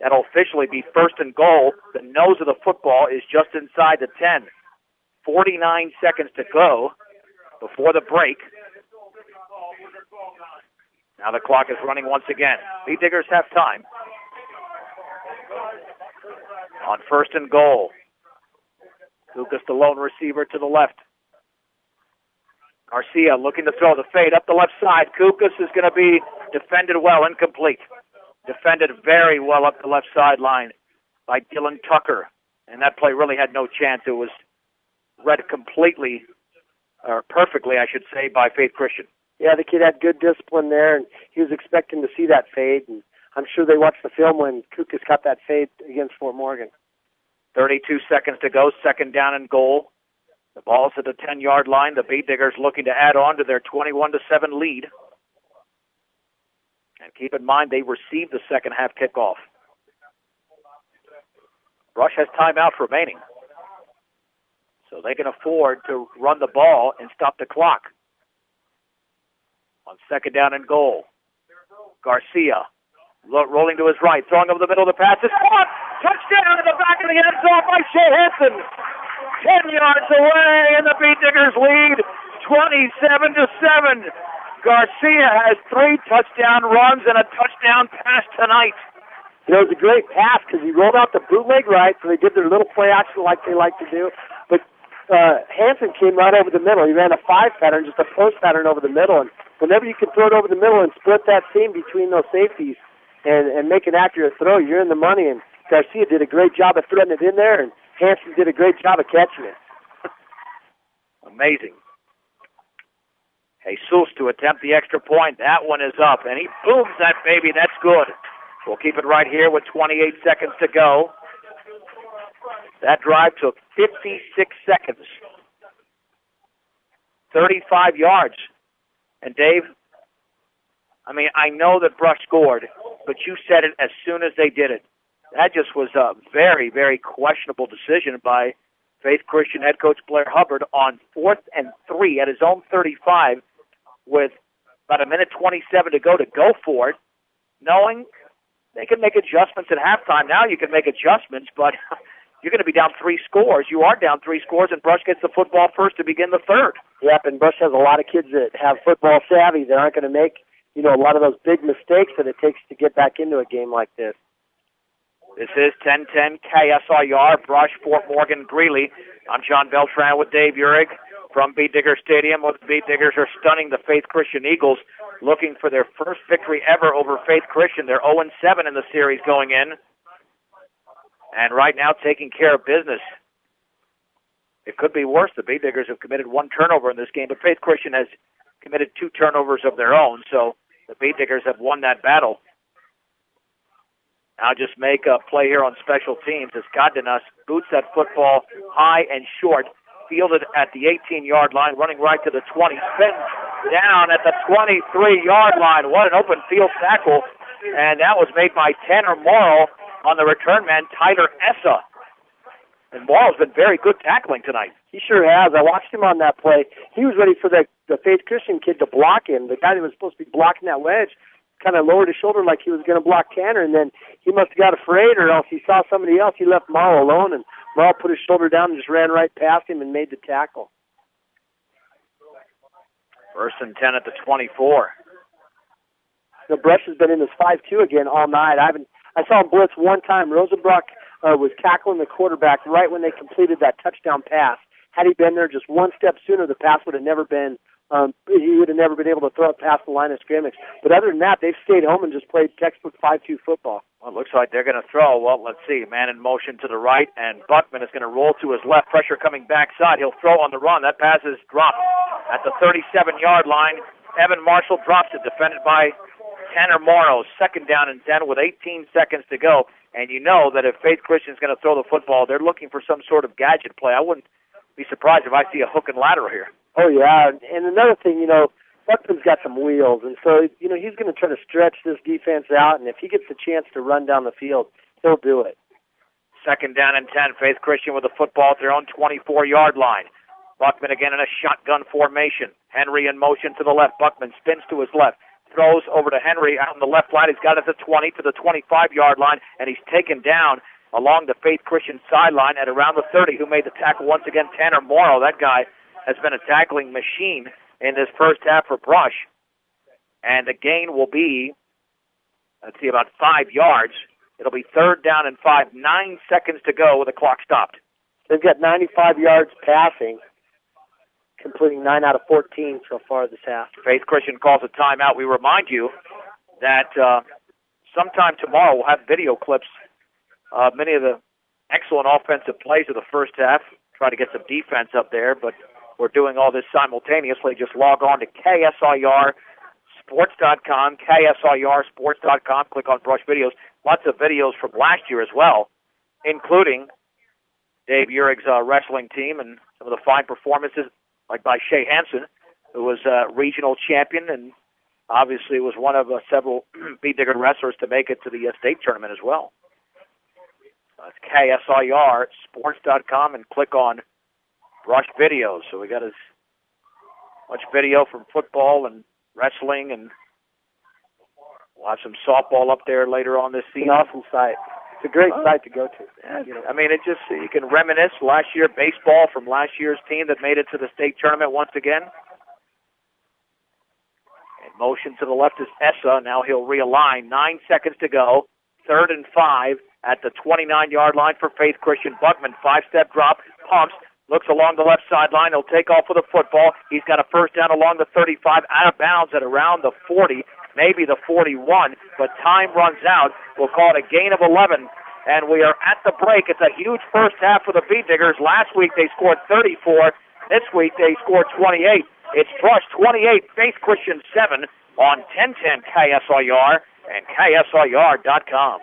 That'll officially be first and goal. The nose of the football is just inside the 10. 49 seconds to go before the break. Now the clock is running once again. Bee Diggers have time. On first and goal. Kukas, the lone receiver, to the left. Garcia looking to throw the fade up the left side. Kukas is going to be defended well, incomplete. Defended very well up the left sideline by Dylan Tucker. And that play really had no chance. It was read completely, or perfectly, I should say, by Faith Christian. Yeah, the kid had good discipline there, and he was expecting to see that fade. And I'm sure they watched the film when Kukas caught that fade against Fort Morgan. 32 seconds to go, second down and goal. The ball's at the 10-yard line. The Bee Diggers looking to add on to their 21-7 lead. And keep in mind, they received the second half kickoff. Brush has timeouts remaining. So they can afford to run the ball and stop the clock. On second down and goal, Garcia rolling to his right, throwing over the middle of the pass. It's caught! Touchdown in the back of the end zone by Shea Hansen. 10 yards away, and the Bee Diggers lead 27-7. Garcia has 3 touchdown runs and a touchdown pass tonight. You know, it was a great pass because he rolled out the bootleg right, so they did their little play action like they like to do. But Hansen came right over the middle. He ran a 5 pattern, just a post pattern over the middle. And whenever you can throw it over the middle and split that seam between those safeties and make an accurate throw, you're in the money. And Garcia did a great job of throwing it in there, and Hansen did a great job of catching it. Amazing. Jesus to attempt the extra point. That one is up, and he booms that baby. That's good. We'll keep it right here with 28 seconds to go. That drive took 56 seconds. 35 yards. And Dave, I mean, I know that Brush scored, but you said it as soon as they did it. That just was a very, very questionable decision by Faith Christian head coach Blair Hubbard on 4th and 3 at his own 35 with about 1:27 to go for it, knowing they can make adjustments at halftime. Now you can make adjustments, but you're going to be down 3 scores. You are down 3 scores, and Brush gets the football first to begin the third. Yep, and Brush has a lot of kids that have football savvy that aren't going to make, you know, a lot of those big mistakes that it takes to get back into a game like this. This is 10-10 KSIR, Brush, Fort Morgan, Greeley. I'm John Beltran with Dave Urig from Bee Digger Stadium. The Bee Diggers are stunning the Faith Christian Eagles, looking for their first victory ever over Faith Christian. They're 0-7 in the series going in. And right now taking care of business. It could be worse. The Bee Diggers have committed 1 turnover in this game, but Faith Christian has committed 2 turnovers of their own, so the Bee Diggers have won that battle. Now just make a play here on special teams as Cardenas boots that football high and short, fielded at the 18-yard line, running right to the 20, spins down at the 23-yard line. What an open field tackle, and that was made by Tanner Morrow on the return man, Tyler Essa. And Morrow's been very good tackling tonight. He sure has. I watched him on that play. He was ready for the Faith Christian kid to block him. The guy that was supposed to be blocking that wedge kind of lowered his shoulder like he was going to block Tanner, and then he must have got afraid, or else he saw somebody else. He left Morrow alone, and Morrow put his shoulder down and just ran right past him and made the tackle. First and 10 at the 24. The Brush has been in this 5-2 again all night. I saw him blitz one time. Rosenbrock was tackling the quarterback right when they completed that touchdown pass. Had he been there just one step sooner, the pass would have never been, he would have never been able to throw it past the line of scrimmage. But other than that, they've stayed home and just played textbook 5-2 football. Well, it looks like they're going to throw. Well, let's see. Man in motion to the right, and Buckman is going to roll to his left. Pressure coming backside. He'll throw on the run. That pass is dropped at the 37-yard line. Evan Marshall drops it, defended by Tanner Morrow. Second down and 10 with 18 seconds to go. And you know that if Faith Christian is going to throw the football, they're looking for some sort of gadget play. I wouldn't be surprised if I see a hook and ladder here. Oh, yeah. And another thing, you know, Buckman's got some wheels. And so, you know, he's going to try to stretch this defense out. And if he gets the chance to run down the field, he'll do it. Second down and 10. Faith Christian with the football at their own 24-yard line. Buckman again in a shotgun formation. Henry in motion to the left. Buckman spins to his left. throws over to Henry out on the left line. He's got it at the 20 to the 25-yard line, and he's taken down along the Faith Christian sideline at around the 30. Who made the tackle once again? Tanner Morrow. That guy has been a tackling machine in this first half for Brush. And the gain will be, let's see, about 5 yards. It'll be 3rd down and 5, 9 seconds to go with the clock stopped. They've got 95 yards passing, completing 9 out of 14 so far this half. Faith Christian calls a timeout. We remind you that sometime tomorrow we'll have video clips of many of the excellent offensive plays of the first half. Try to get some defense up there, but we're doing all this simultaneously. Just log on to KSIRSports.com, KSIRSports.com. Click on Brush Videos. Lots of videos from last year as well, including Dave Urig's wrestling team and some of the fine performances, like by Shea Hansen, who was regional champion and obviously was one of several Beat Digger wrestlers to make it to the state tournament as well. It's KSIRSports.com and click on Brush Videos. So we got as much video from football and wrestling, and we'll have some softball up there later on this season. It's an awesome site. It's a great site to go to. Yeah, I mean, it just, you can reminisce last year baseball from last year's team that made it to the state tournament once again. In motion to the left is Essa. Now he'll realign. 9 seconds to go. 3rd and 5 at the 29-yard line for Faith Christian. Buckman, 5-step drop, pumps, looks along the left sideline. He'll take off with the football. He's got a first down along the 35, out of bounds at around the 40, maybe the 41, but time runs out. We'll call it a gain of 11, and we are at the break. It's a huge first half for the Beat Diggers. Last week they scored 34. This week they scored 28. It's Brush 28, Faith Christian 7 on 1010 KSIR and KSIR.com.